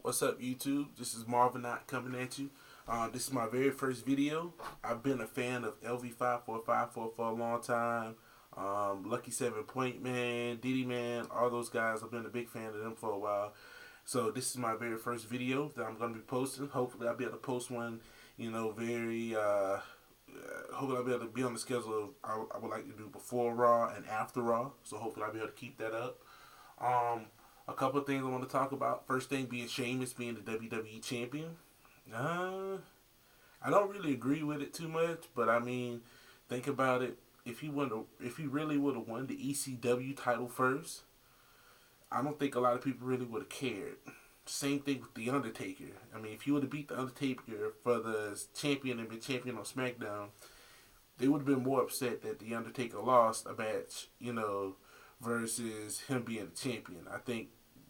What's up, YouTube? This is Marvinaughts coming at you. This is my very first video. I've been a fan of LV545 for a long time. Lucky 7 Point Man, Diddy Man, all those guys. I've been a big fan of them for a while. So this is my very first video that I'm going to be posting. Hopefully I'll be able to post one, very, hopefully I'll be able to be on the schedule I would like to do before Raw and after Raw. So hopefully I'll be able to keep that up. Um, a couple of things I want to talk about. First thing being Sheamus being the WWE champion. Uh, I don't really agree with it too much, but I mean, think about it. If he really would have won the ECW title first, I don't think a lot of people really would have cared. Same thing with the Undertaker. I mean, if he would have beat the Undertaker for the champion and been champion on SmackDown, they would have been more upset that the Undertaker lost a match, versus him being the champion. I think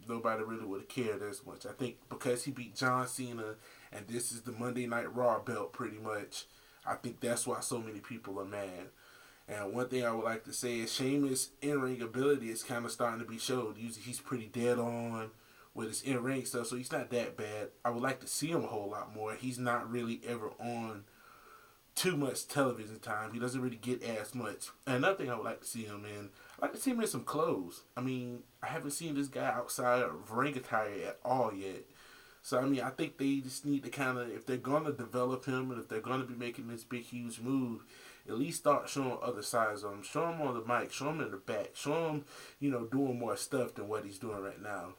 nobody really would have cared as much. I think because he beat John Cena and this is the Monday Night Raw belt pretty much, I think that's why so many people are mad. And one thing I would like to say is Sheamus' in-ring ability is kind of starting to be showed. Usually he's pretty dead on with his in-ring stuff, so he's not that bad. I would like to see him a whole lot more. He's not really ever on too much television time. He doesn't really get as much. And another thing I would like to see him in, I'd like to see him in some clothes. I mean, I haven't seen this guy outside of ring attire at all yet. So, I mean, I think they just need to kind of, if they're going to develop him and if they're going to be making this big, huge move, at least start showing other sides of him. Show him on the mic. Show him in the back. Show him, doing more stuff than what he's doing right now.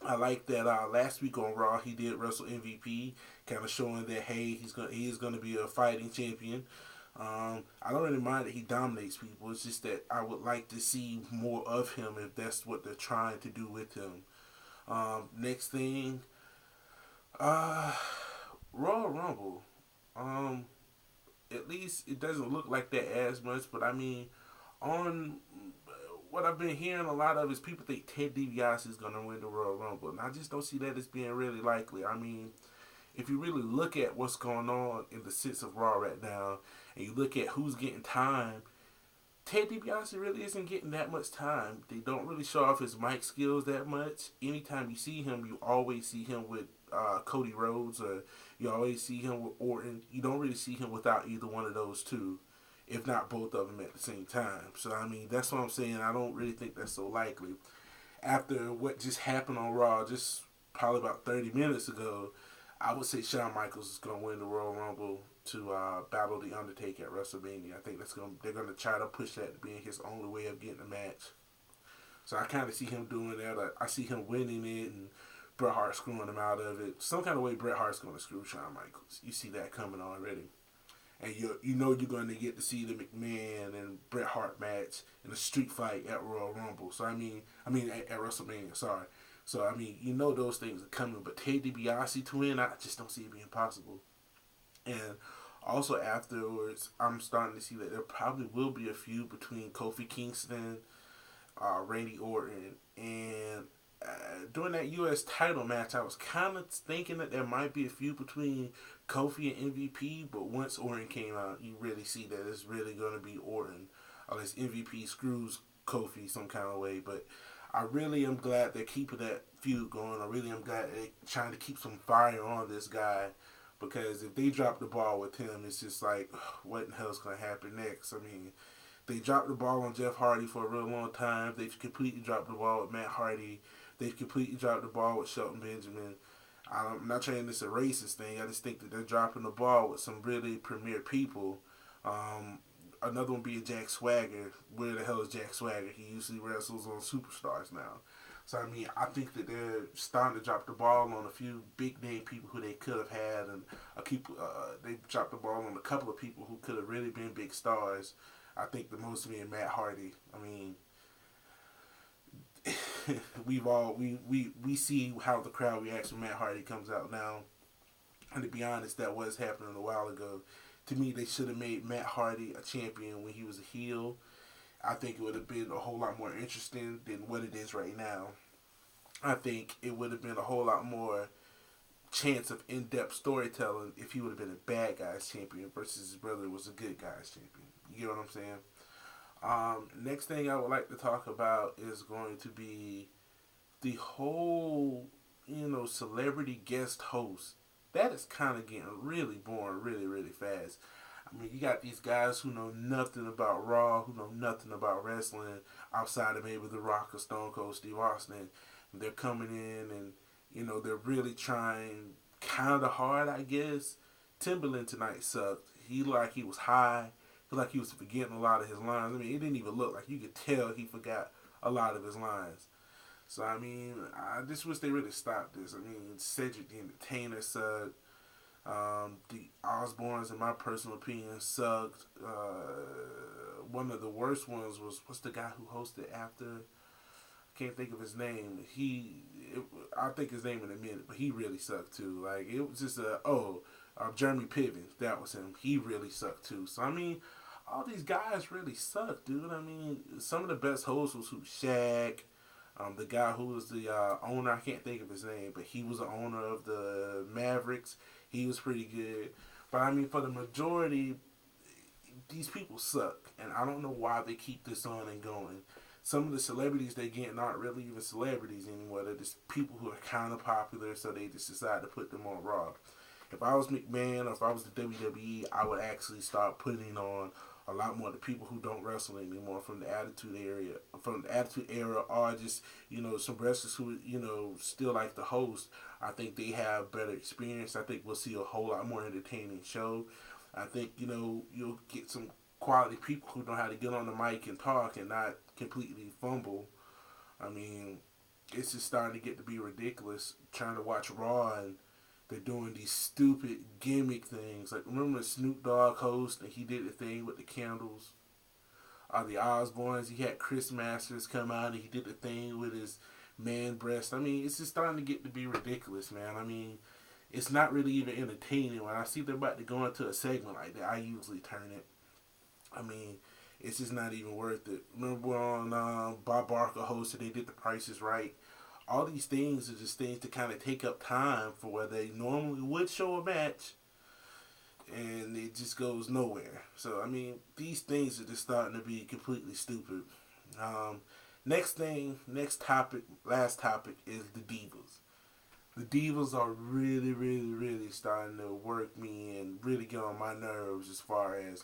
I like that last week on Raw he did Wrestle MVP, kind of showing that hey he is gonna be a fighting champion. I don't really mind that he dominates people. It's just that I would like to see more of him if that's what they're trying to do with him. Next thing, uh, Royal Rumble. Um, at least it doesn't look like that as much, but I mean, on what I've been hearing a lot of is people think Ted DiBiase is going to win the Royal Rumble, and I just don't see that as being really likely. I mean, if you really look at what's going on in the sense of Raw right now, and you look at who's getting time, Ted DiBiase really isn't getting that much time. They don't really show off his mic skills that much. Anytime you see him, you always see him with Cody Rhodes, or you always see him with Orton. You don't really see him without either one of those two, if not both of them at the same time. So, I mean, that's what I'm saying. I don't really think that's so likely. After what just happened on Raw, just probably about 30 minutes ago, I would say Shawn Michaels is going to win the Royal Rumble to battle The Undertaker at WrestleMania. I think they're going to try to push that to being his only way of getting a match. So I kind of see him doing that. I see him winning it and Bret Hart screwing him out of it. Some kind of way Bret Hart's going to screw Shawn Michaels. You see that coming already. And you're going to get to see the McMahon and Bret Hart match in a street fight at Royal Rumble. So at WrestleMania. Sorry. So I mean, those things are coming. But Ted DiBiase to win, I just don't see it being possible. And also afterwards, I'm starting to see that there probably will be a feud between Kofi Kingston, Randy Orton, and during that U.S. title match, I was kind of thinking that there might be a feud between Kofi and MVP, but once Orton came out, you really see that it's really going to be Orton, unless MVP screws Kofi some kind of way. But I really am glad they're keeping that feud going. I really am glad they're trying to keep some fire on this guy, because if they drop the ball with him, it's just like, what in the hell is going to happen next? I mean, they dropped the ball on Jeff Hardy for a real long time. They've completely dropped the ball with Matt Hardy. They've completely dropped the ball with Shelton Benjamin. I'm not saying this a racist thing. I just think that they're dropping the ball with some really premier people. Another one being Jack Swagger. Where the hell is Jack Swagger? He usually wrestles on Superstars now. So, I mean, I think that they're starting to drop the ball on a few big name people who they could have had. And they dropped the ball on a couple of people who could have really been big stars. I think the most being Matt Hardy. I mean, we see how the crowd reacts when Matt Hardy comes out now. And to be honest, that was happening a while ago. To me, they should have made Matt Hardy a champion when he was a heel. I think it would have been a whole lot more interesting than what it is right now. I think it would have been a whole lot more chance of in-depth storytelling if he would have been a bad guy's champion versus his brother was a good guy's champion. You get what I'm saying? Next thing I would like to talk about is going to be the whole, celebrity guest hosts, that is kind of getting really boring really, really fast. I mean, you got these guys who know nothing about Raw, who know nothing about wrestling outside of maybe The Rock or Stone Cold Steve Austin. And they're coming in and, they're really trying kind of hard, I guess. Timberland tonight sucked. He was high. Like he was forgetting a lot of his lines. I mean, it didn't even look like, you could tell he forgot a lot of his lines. So, I mean, I just wish they really stopped this. I mean, Cedric the Entertainer sucked. The Osbournes, in my personal opinion, sucked. One of the worst ones was, what's the guy who hosted after? I can't think of his name. I'll think his name in a minute, but he really sucked too. Like, it was just Jeremy Piven, that was him. He really sucked too. So, I mean, all these guys really suck, dude. I mean, some of the best hosts was Shaq. The guy who was the owner, I can't think of his name, but he was the owner of the Mavericks. He was pretty good. But, I mean, for the majority, these people suck. And I don't know why they keep this on and going. Some of the celebrities they getting aren't really even celebrities anymore. They're just people who are kind of popular, so they just decide to put them on Raw. If I was McMahon or if I was the WWE, I would actually start putting on a lot more of the people who don't wrestle anymore from the Attitude Era, or just, some wrestlers who, still like the host. I think they have better experience. I think we'll see a whole lot more entertaining show. I think, you'll get some quality people who know how to get on the mic and talk and not completely fumble. I mean, it's just starting to get to be ridiculous trying to watch Raw and they're doing these stupid gimmick things. Like, remember the Snoop Dogg host and he did the thing with the candles? The Osbournes, he had Chris Masters come out and he did the thing with his man breast. I mean, it's just starting to get to be ridiculous, man. I mean, it's not really even entertaining. When I see they're about to go into a segment like that, I usually turn it. I mean, it's just not even worth it. Remember on Bob Barker hosted, they did The Price is Right. All these things are just things to kind of take up time for where they normally would show a match, and it just goes nowhere. So, I mean, these things are just starting to be completely stupid. Next topic, last topic is the Divas. The Divas are really, really, really starting to work me and really get on my nerves as far as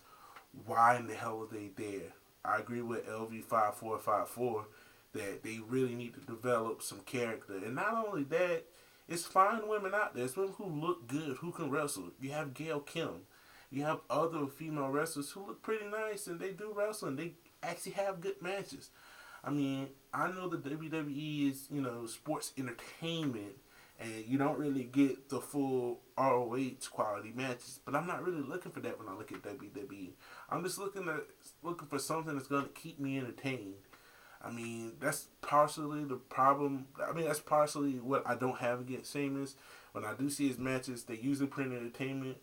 why in the hell are they there. I agree with LV5454 that they really need to develop some character. And not only that, it's fine women out there. It's women who look good, who can wrestle. You have Gail Kim. You have other female wrestlers who look pretty nice and they do wrestle and they actually have good matches. I mean, I know the WWE is, sports entertainment and you don't really get the full ROH quality matches. But I'm not really looking for that when I look at WWE. I'm just looking for something that's going to keep me entertained. I mean, that's partially the problem. I mean, that's partially what I don't have against Sheamus. When I do see his matches, they usually pretty entertaining.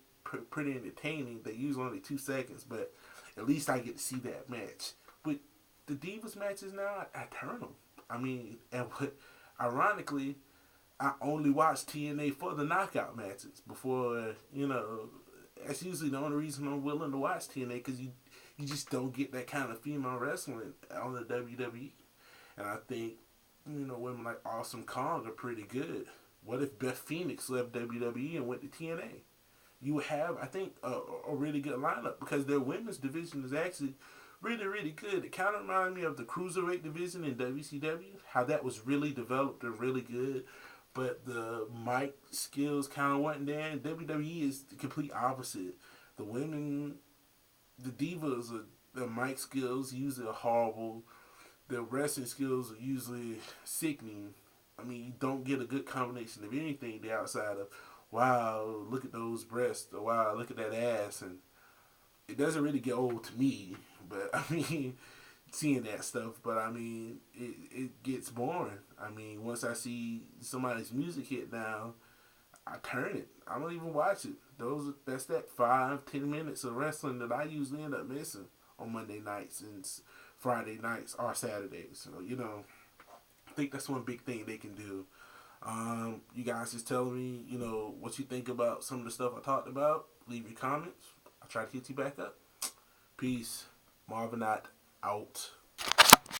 They usually only 2 seconds, but at least I get to see that match. But the Divas matches now, I turn them. I mean, ironically, I only watch TNA for the knockout matches before, that's usually the only reason I'm willing to watch TNA, because you just don't get that kind of female wrestling on the WWE. And I think, women like Awesome Kong are pretty good. What if Beth Phoenix left WWE and went to TNA? You would have, I think, a really good lineup, because their women's division is actually really, really good. It kind of reminded me of the Cruiserweight division in WCW, how that was really developed and really good. But the mic skills kind of weren't there. WWE is the complete opposite. The women, the Divas, their mic skills usually are horrible. Their wrestling skills are usually sickening. I mean, you don't get a good combination of anything there outside of, wow, look at those breasts, or wow, look at that ass. And it doesn't really get old to me, but I mean, seeing that stuff. But I mean, it gets boring. I mean, once I see somebody's music hit down, I turn it. I don't even watch it. That's that 5-10 minutes of wrestling that I usually end up missing on Monday nights and Friday nights or Saturdays. So, I think that's one big thing they can do. You guys just tell me, what you think about some of the stuff I talked about. Leave your comments. I'll try to hit you back up. Peace. Marvinaughts out.